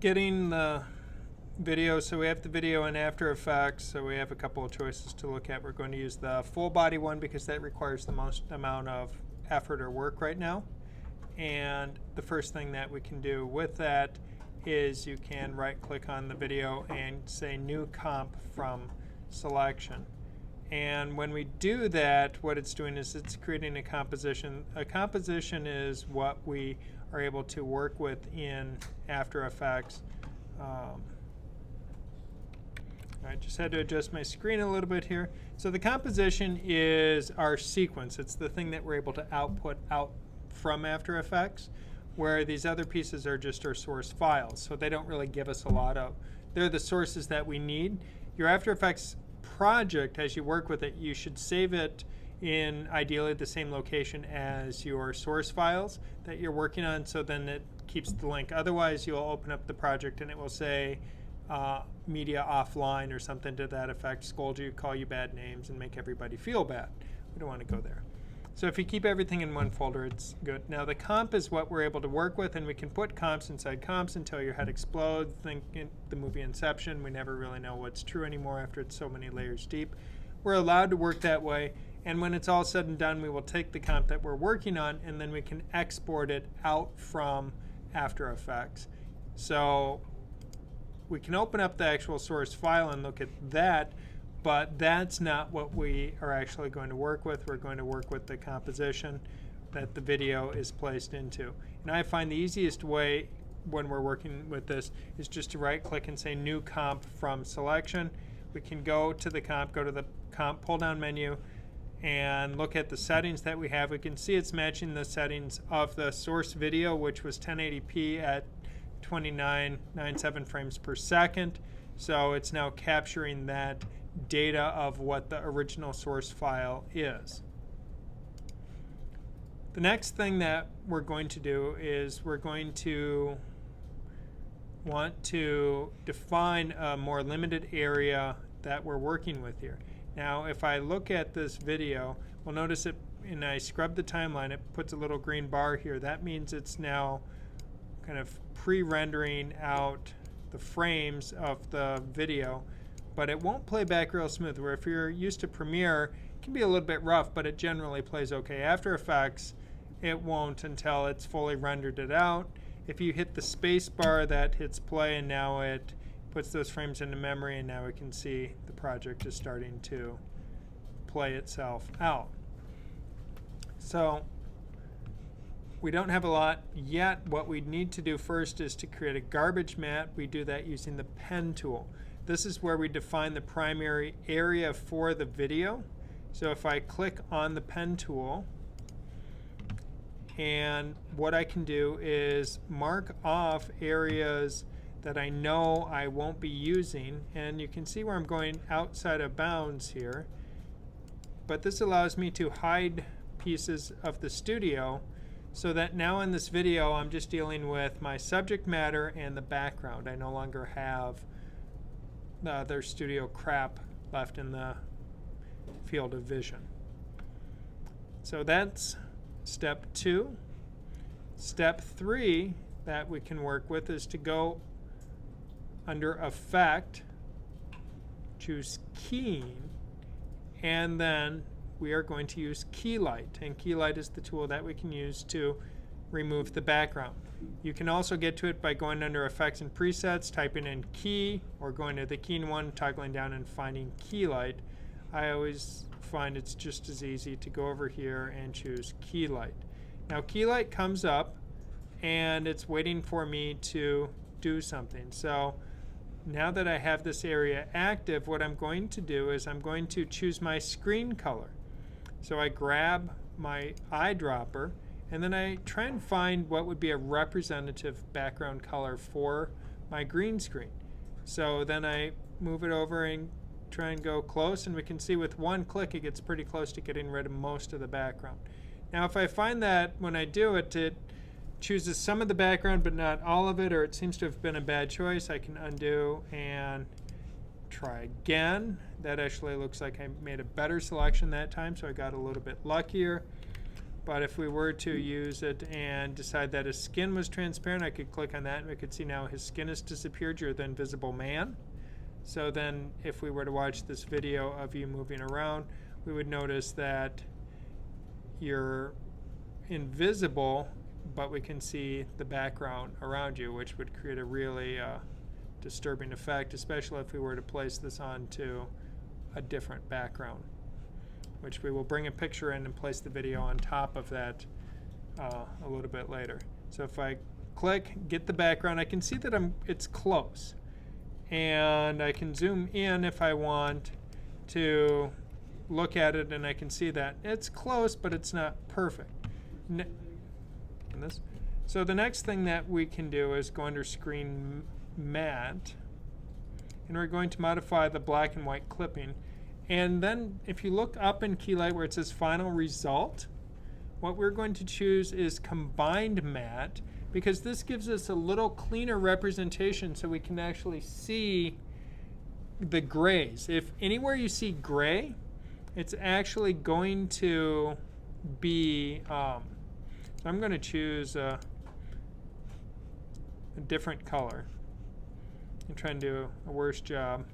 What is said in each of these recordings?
getting the video, so we have the video in After Effects, so we have a couple of choices to look at. We're going to use the full body one because that requires the most amount of effort or work right now. And the first thing that we can do with that is you can right click on the video and say new comp from selection. And when we do that, what it's doing is it's creating a composition. A composition is what we are able to work with in After Effects. I just had to adjust my screen a little bit here. So the composition is our sequence. It's the thing that we're able to output out from After Effects, where these other pieces are just our source files. So they don't really give us a lot of, they're the sources that we need. Your After Effects project, as you work with it, you should save it in ideally the same location as your source files that you're working on, so then it keeps the link. Otherwise, you'll open up the project and it will say media offline or something to that effect, scold you, call you bad names, and make everybody feel bad. We don't want to go there. So if you keep everything in one folder, it's good. Now the comp is what we're able to work with, and we can put comps inside comps until your head explodes. Think in the movie Inception. We never really know what's true anymore after it's so many layers deep. We're allowed to work that way, and when it's all said and done, we will take the comp that we're working on, and then we can export it out from After Effects. So we can open up the actual source file and look at that, but that's not what we are actually going to work with. We're going to work with the composition that the video is placed into. And I find the easiest way when we're working with this is just to right click and say new comp from selection. We can go to the comp, go to the comp pull down menu, and look at the settings that we have. We can see it's matching the settings of the source video, which was 1080p at 2997 frames per second. So it's now capturing that data of what the original source file is. The next thing that we're going to do is we're going to want to define a more limited area that we're working with here. Now if I look at this video, we'll notice it, and I scrub the timeline, it puts a little green bar here. That means it's now kind of pre-rendering out the frames of the video, but it won't play back real smooth. Where if you're used to Premiere, it can be a little bit rough, but it generally plays okay. After Effects, it won't until it's fully rendered it out. If you hit the space bar, that hits play, and now it puts those frames into memory, and now we can see the project is starting to play itself out. So we don't have a lot yet. What we need to do first is to create a garbage map. We do that using the pen tool. This is where we define the primary area for the video. So if I click on the pen tool, and what I can do is mark off areas that I know I won't be using, and you can see where I'm going outside of bounds here, but this allows me to hide pieces of the studio, so that now in this video I'm just dealing with my subject matter and the background. I no longer have the other studio crap left in the field of vision. So that's step 2. Step 3 that we can work with is to go under Effect, choose Keying, and then we are going to use Keylight. And Keylight is the tool that we can use to remove the background. You can also get to it by going under Effects and Presets, typing in Key, or going to the Keying one, toggling down and finding Keylight. I always find it's just as easy to go over here and choose Keylight. Now Keylight comes up and it's waiting for me to do something. So now that I have this area active, what I'm going to do is I'm going to choose my screen color. So I grab my eyedropper, and then I try and find what would be a representative background color for my green screen. So then I move it over and try and go close, and we can see with one click it gets pretty close to getting rid of most of the background. Now if I find that when I do it, it chooses some of the background but not all of it, or it seems to have been a bad choice, I can undo and try again. That actually looks like I made a better selection that time, so I got a little bit luckier. But if we were to use it and decide that his skin was transparent, I could click on that and we could see now his skin has disappeared. You're the invisible man. So then if we were to watch this video of you moving around, we would notice that you're invisible, but we can see the background around you, which would create a really disturbing effect, especially if we were to place this onto a different background, which we will bring a picture in and place the video on top of that a little bit later. So if I click, get the background, I can see that it's close. And I can zoom in if I want to look at it, and I can see that it's close, but it's not perfect. So the next thing that we can do is go under Screen Matte, and we're going to modify the black and white clipping. And then if you look up in Keylight where it says Final Result, what we're going to choose is Combined Matte, because this gives us a little cleaner representation so we can actually see the grays. If anywhere you see gray, it's actually going to be, so I'm going to choose a different color and try and do a worse job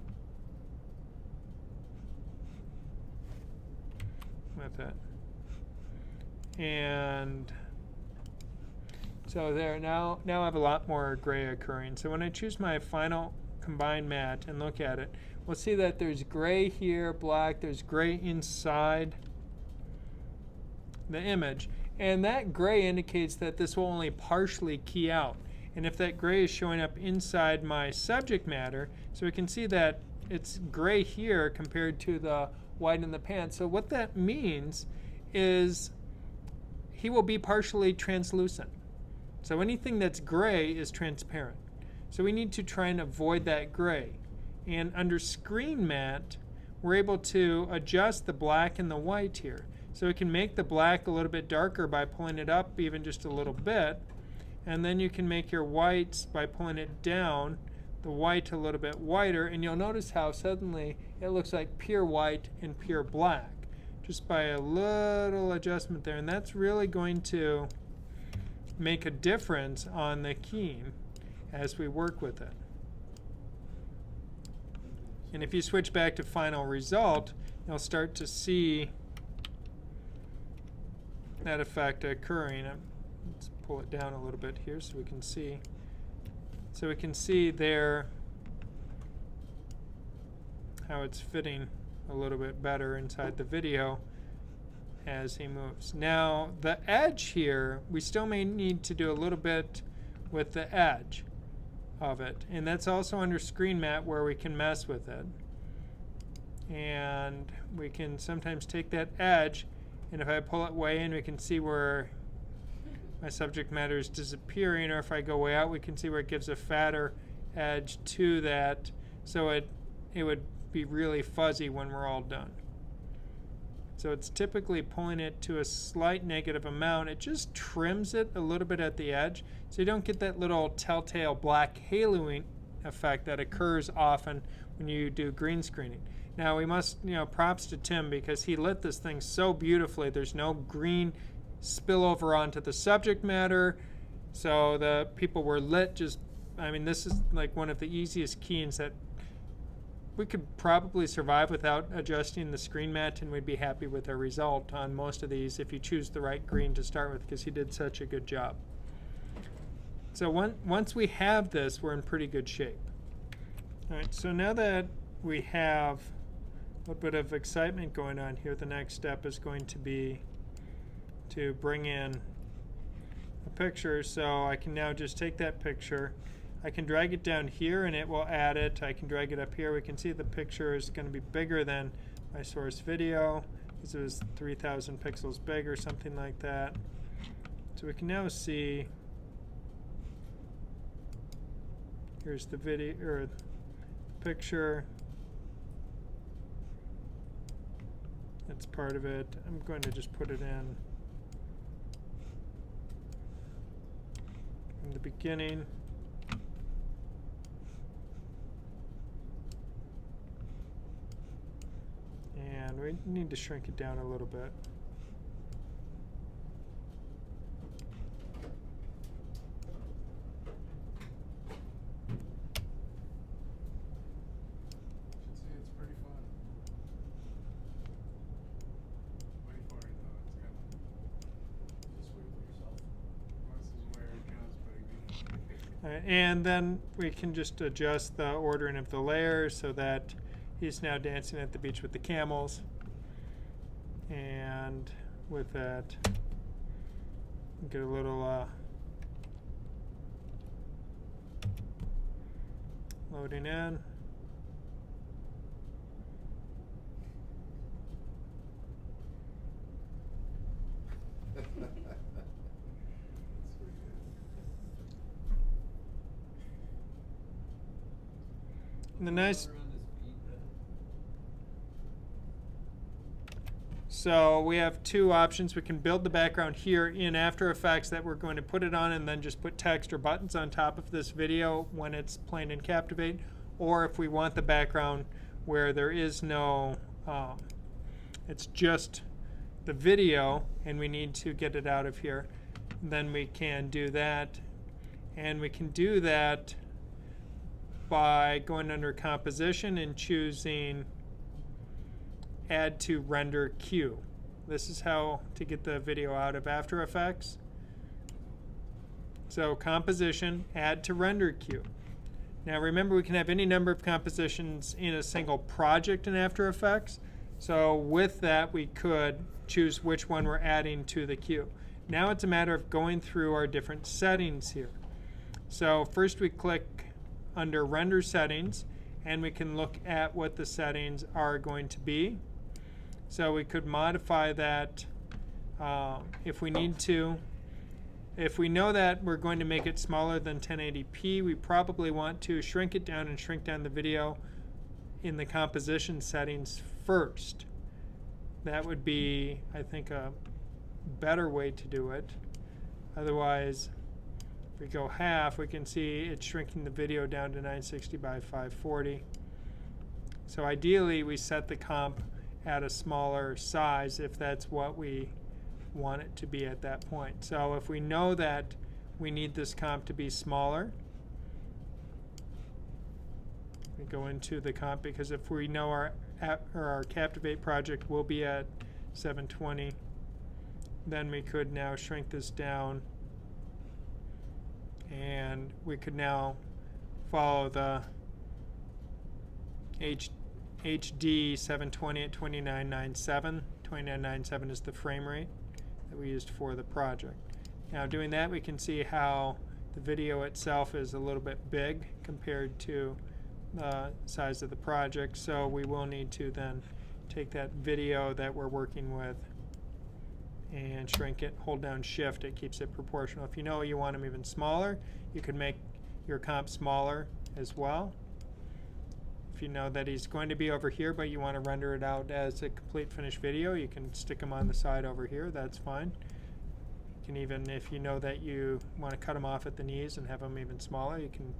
with it. And so there, now I have a lot more gray occurring. So when I choose my final combined matte and look at it, we'll see that there's gray here, black, there's gray inside the image. And that gray indicates that this will only partially key out. And if that gray is showing up inside my subject matter, so we can see that it's gray here compared to the white in the pants. So what that means is he will be partially translucent. So anything that's gray is transparent. So we need to try and avoid that gray. And under Screen Matte, we're able to adjust the black and the white here. So we can make the black a little bit darker by pulling it up even just a little bit. And then you can make your whites by pulling it down, the white a little bit whiter. And you'll notice how suddenly it looks like pure white and pure black, just by a little adjustment there. And that's really going to make a difference on the keying as we work with it. And if you switch back to Final Result, you'll start to see that effect occurring. Let's pull it down a little bit here so we can see. So we can see there how it's fitting a little bit better inside the video as he moves. Now the edge here, we still may need to do a little bit with the edge of it, and that's also under Screen Matte where we can mess with it. And we can sometimes take that edge, and if I pull it way in, we can see where my subject matter is disappearing, or if I go way out, we can see where it gives a fatter edge to that, so it would be really fuzzy when we're all done. So it's typically pulling it to a slight negative amount. It just trims it a little bit at the edge, so you don't get that little telltale black haloing effect that occurs often when you do green screening. Now we must, props to Tim, because he lit this thing so beautifully. There's no green spillover onto the subject matter, so the people were lit just, this is like one of the easiest keyings that we could probably survive without adjusting the Screen Matte, and we'd be happy with our result on most of these if you choose the right green to start with, because he did such a good job. So once we have this, we're in pretty good shape. All right, so now that we have a little bit of excitement going on here, the next step is going to be to bring in a picture. So I can now just take that picture, I can drag it down here and it will add it. I can drag it up here. We can see the picture is going to be bigger than my source video. This is 3,000 pixels big or something like that. So we can now see, here's the video or picture. That's part of it. I'm going to just put it in the beginning. And we need to shrink it down a little bit. And then we can just adjust the ordering of the layers so that he's now dancing at the beach with the camels. And with that, get a little loading in. And the nice. So we have two options. We can build the background here in After Effects that we're going to put it on and then just put text or buttons on top of this video when it's playing in Captivate. Or if we want the background where there is no, it's just the video and we need to get it out of here, then we can do that. And we can do that by going under Composition and choosing Add to Render Queue. This is how to get the video out of After Effects. So Composition, Add to Render Queue. Now remember, we can have any number of compositions in a single project in After Effects. So with that, we could choose which one we're adding to the queue. Now it's a matter of going through our different settings here. So first we click under Render Settings, and we can look at what the settings are going to be. So we could modify that if we need to. If we know that we're going to make it smaller than 1080p, we probably want to shrink it down and shrink down the video in the composition settings first. That would be, I think, a better way to do it. Otherwise, if we go half, we can see it's shrinking the video down to 960 by 540. So ideally, we set the comp at a smaller size if that's what we want it to be at that point. So if we know that we need this comp to be smaller, we go into the comp, because if we know our Captivate project will be at 720, then we could now shrink this down, and we could now follow the HD 720 at 2997. 2997 is the frame rate that we used for the project. Now doing that, we can see how the video itself is a little bit big compared to the size of the project, so we will need to then take that video that we're working with and shrink it. Hold down Shift, it keeps it proportional. If you know you want them even smaller, you can make your comp smaller as well. If you know that he's going to be over here but you want to render it out as a complete finished video, you can stick him on the side over here, that's fine. You can even, if you know that you want to cut him off at the knees and have him even smaller, you can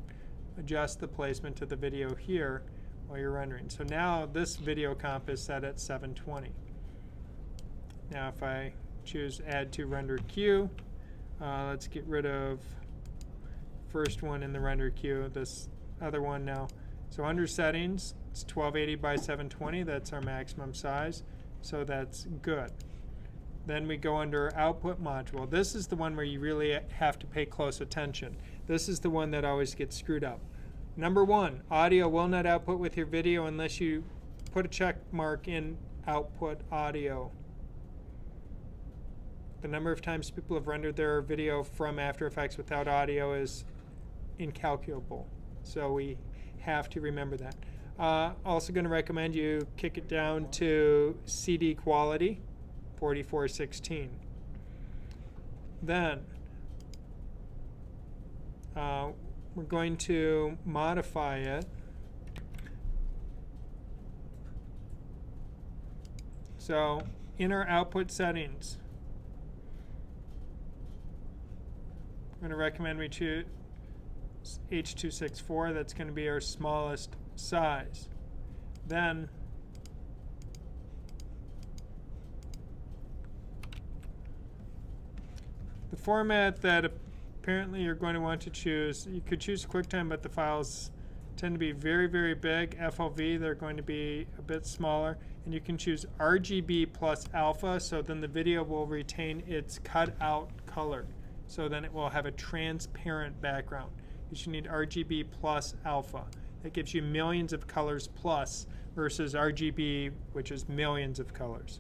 adjust the placement of the video here while you're rendering. So now this video comp is set at 720. Now if I choose Add to Render Queue, let's get rid of first one in the render queue, this other one now. So under Settings, it's 1280 by 720, that's our maximum size, so that's good. Then we go under Output Module. This is the one where you really have to pay close attention. This is the one that always gets screwed up. Number one, audio will not output with your video unless you put a check mark in Output Audio. The number of times people have rendered their video from After Effects without audio is incalculable. So we have to remember that. Also going to recommend you kick it down to CD quality, 4416. Then we're going to modify it. So in our output settings, I'm going to recommend we choose H.264. That's going to be our smallest size. Then the format that apparently you're going to want to choose, you could choose QuickTime, but the files tend to be very, very big. FLV, they're going to be a bit smaller. And you can choose RGB plus alpha, so then the video will retain its cut out color. So then it will have a transparent background. is you need RGB plus alpha. That gives you millions of colors plus versus RGB, which is millions of colors.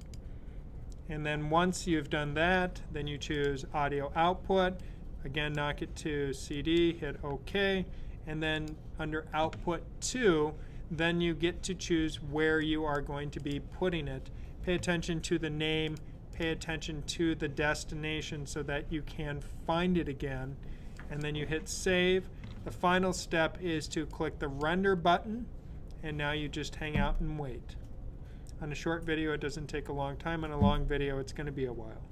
And then once you've done that, then you choose audio output. Again, knock it to CD, hit OK. And then under output 2, then you get to choose where you are going to be putting it. Pay attention to the name, pay attention to the destination so that you can find it again. And then you hit save. The final step is to click the render button, and now you just hang out and wait. On a short video, it doesn't take a long time. On a long video, it's going to be a while.